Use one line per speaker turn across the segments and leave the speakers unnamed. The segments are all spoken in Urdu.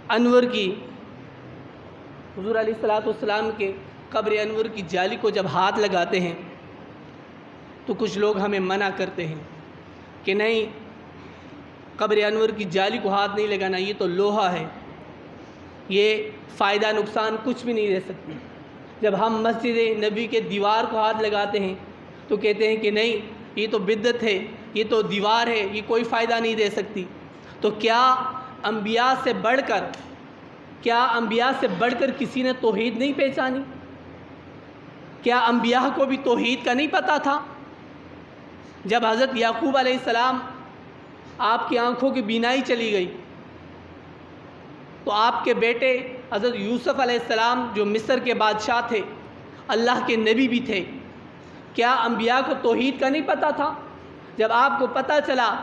انور کی حضور علیہ الصلوۃ والسلام کے قبر انور کی جالی کو جب ہاتھ لگاتے ہیں تو کچھ لوگ ہمیں منع کرتے ہیں کہ نہیں، قبر انور کی جالی کو ہاتھ نہیں لگانا، یہ تو لوہا ہے، یہ فائدہ نقصان کچھ بھی نہیں دے سکتی۔ جب ہم مسجد نبی کے دیوار کو ہاتھ لگاتے ہیں تو کہتے ہیں کہ نہیں، یہ تو بدعت ہے، یہ تو دیوار ہے، یہ کوئی فائدہ نہیں دے سکتی۔ تو کیا انبیاء سے بڑھ کر کسی نے توحید نہیں پہچانی؟ کیا انبیاء کو بھی توحید کا نہیں پتہ تھا؟ جب حضرت یعقوب علیہ السلام آپ کی آنکھوں کی بینائی چلی گئی تو آپ کے بیٹے حضرت یوسف علیہ السلام جو مصر کے بادشاہ تھے، اللہ کے نبی بھی تھے، کیا انبیاء کو توحید کا نہیں پتہ تھا؟ جب آپ کو پتہ چلا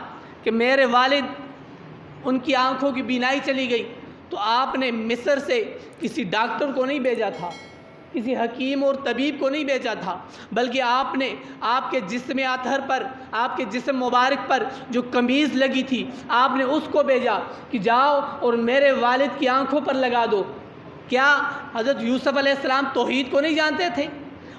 کہ میرے والد ان کی آنکھوں کی بینائی چلی گئی تو آپ نے مصر سے کسی ڈاکٹر کو نہیں بھیجا تھا، کسی حکیم اور طبیب کو نہیں بھیجا تھا، بلکہ آپ نے آپ کے جسم اطہر پر، آپ کے جسم مبارک پر جو قمیض لگی تھی، آپ نے اس کو بھیجا کہ جاؤ اور میرے والد کی آنکھوں پر لگا دو۔ کیا حضرت یوسف علیہ السلام توحید کو نہیں جانتے تھے؟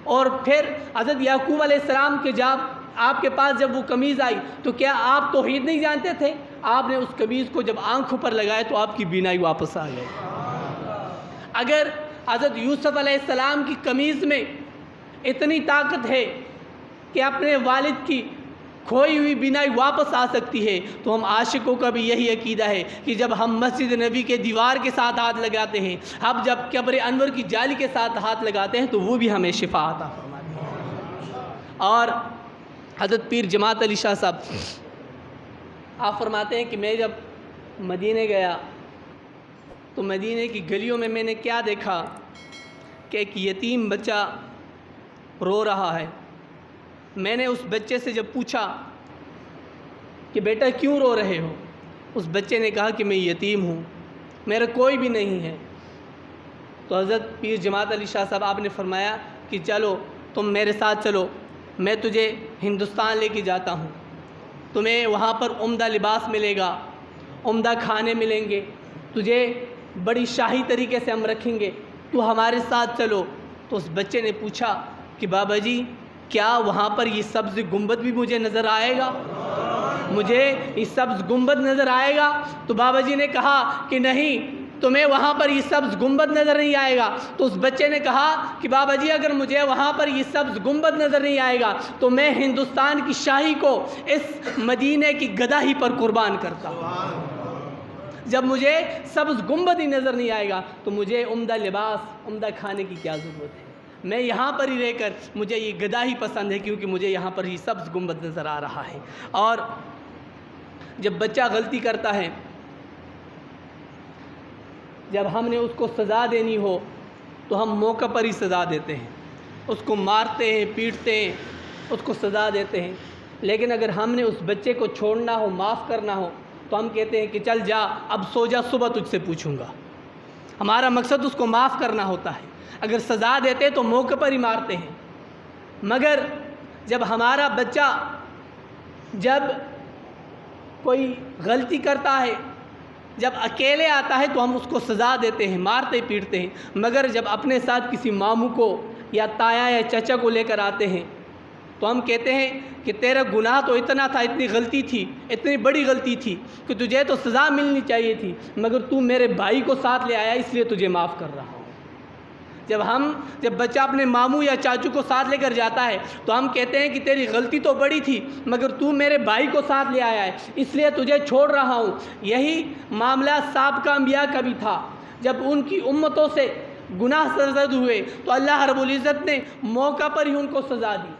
اور پھر حضرت یعقوب علیہ السلام کے جب آپ کے پاس جب وہ قمیض آئی تو کیا آپ توحید نہیں جانتے تھے؟ آپ نے اس قمیض کو جب آنکھوں پر لگایا تو آپ کی بینائی واپس آ گئی۔ اگر حضرت یوسف علیہ السلام کی قمیض میں اتنی طاقت ہے کہ اپنے والد کی کھوئی ہوئی بینائی واپس آ سکتی ہے، تو ہم عاشقوں کا بھی یہی عقیدہ ہے کہ جب ہم مسجد نبی کے دیوار کے ساتھ ہاتھ لگاتے ہیں، اب جب قبر انور کی جالی کے ساتھ ہاتھ لگاتے ہیں تو وہ بھی ہمیں شفا عطا فرماتی ہے۔ اور حضرت پیر جماعت علی شاہ صاحب آپ فرماتے ہیں کہ میں جب مدینے گیا تو مدینے کی گلیوں میں نے کیا دیکھا کہ ایک یتیم بچہ رو رہا ہے۔ میں نے اس بچے سے جب پوچھا کہ بیٹا کیوں رو رہے ہو، اس بچے نے کہا کہ میں یتیم ہوں، میرا کوئی بھی نہیں ہے۔ تو حضرت پیر جماعت علی شاہ صاحب آپ نے فرمایا کہ چلو تم میرے ساتھ چلو، میں تجھے ہندوستان لے کے جاتا ہوں، تمہیں وہاں پر عمدہ لباس ملے گا، عمدہ کھانے ملیں گے، تجھے بڑی شاہی طریقے سے ہم رکھیں گے، تو ہمارے ساتھ چلو۔ تو اس بچے نے پوچھا کہ بابا جی کیا وہاں پر یہ سبز گنبد بھی مجھے نظر آئے گا؟ مجھے یہ سبز گنبد نظر آئے گا؟ تو بابا جی نے کہا کہ نہیں، تمہیں وہاں پر یہ سبز گنبد نظر نہیں آئے گا۔ تو اس بچے نے کہا کہ بابا جی اگر مجھے وہاں پر یہ سبز گنبد نظر نہیں آئے گا تو میں ہندوستان کی شاہی کو اس مدینے کی گداہی پر قربان کرتا ہوں۔ جب مجھے سبز گنبد ہی نظر نہیں آئے گا تو مجھے عمدہ لباس، عمدہ کھانے کی کیا ضرورت ہے؟ میں یہاں پر ہی رہ کر مجھے یہ گداہی پسند ہے، کیونکہ مجھے یہاں پر ہی سبز گنبد نظر آ رہا ہے۔ اور جب بچہ غلطی کرتا ہے، جب ہم نے اس کو سزا دینی ہو تو ہم موقع پر ہی سزا دیتے ہیں، اس کو مارتے ہیں، پیٹتے ہیں، اس کو سزا دیتے ہیں۔ لیکن اگر ہم نے اس بچے کو چھوڑنا ہو، معاف کرنا ہو، تو ہم کہتے ہیں کہ چل جا، اب سو جا، صبح تجھ سے پوچھوں گا۔ ہمارا مقصد اس کو معاف کرنا ہوتا ہے۔ اگر سزا دیتے تو موقع پر ہی مارتے ہیں، مگر جب ہمارا بچہ جب کوئی غلطی کرتا ہے، جب اکیلے آتا ہے تو ہم اس کو سزا دیتے ہیں، مارتے پیٹتے ہیں، مگر جب اپنے ساتھ کسی ماموں کو یا تایا یا چچا کو لے کر آتے ہیں تو ہم کہتے ہیں کہ تیرا گناہ تو اتنا تھا، اتنی غلطی تھی، اتنی بڑی غلطی تھی کہ تجھے تو سزا ملنی چاہیے تھی، مگر تو میرے بھائی کو ساتھ لے آیا اس لیے تجھے معاف کر رہا ہوں۔ جب بچہ اپنے ماموں یا چاچو کو ساتھ لے کر جاتا ہے تو ہم کہتے ہیں کہ تیری غلطی تو بڑی تھی، مگر تو میرے بھائی کو ساتھ لے آیا ہے اس لیے تجھے چھوڑ رہا ہوں۔ یہی معاملہ سابقہ انبیاء کا بھی تھا۔ جب ان کی امتوں سے گناہ سرزد ہوئے تو اللہ رب العزت نے موقع پر ہی ان کو سزا دی،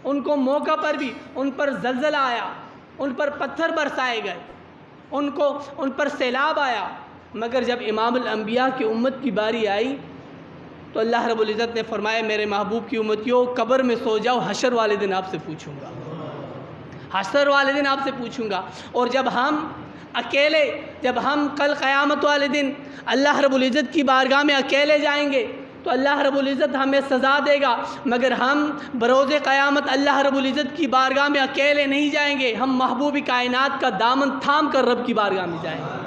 ان کو موقع پر بھی ان پر زلزلہ آیا، ان پر پتھر برسائے گئے، ان پر سیلاب آیا، مگر جب امام الانبیاء کی امت کی باری آئی تو اللہ رب العزت نے فرمایا میرے محبوب کی امتیوں قبر میں سو جاؤ، حشر والے دن آپ سے پوچھوں گا، حشر والے دن آپ سے پوچھوں گا۔ اور جب ہم کل قیامت والے دن اللہ رب العزت کی بارگاہ میں اکیلے جائیں گے تو اللہ رب العزت ہمیں سزا دے گا، مگر ہم بروز قیامت اللہ رب العزت کی بارگاہ میں اکیلے نہیں جائیں گے، ہم محبوب کائنات کا دامن تھام کر رب کی بارگاہ میں جائیں گے۔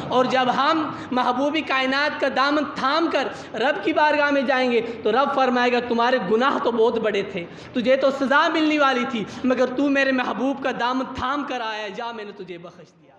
اور جب ہم محبوب کائنات کا دامن تھام کر رب کی بارگاہ میں جائیں گے تو رب فرمائے گا تمہارے گناہ تو بہت بڑے تھے، تجھے تو سزا ملنے والی تھی، مگر تو میرے محبوب کا دامن تھام کر آیا، جا میں نے تجھے بخش دیا۔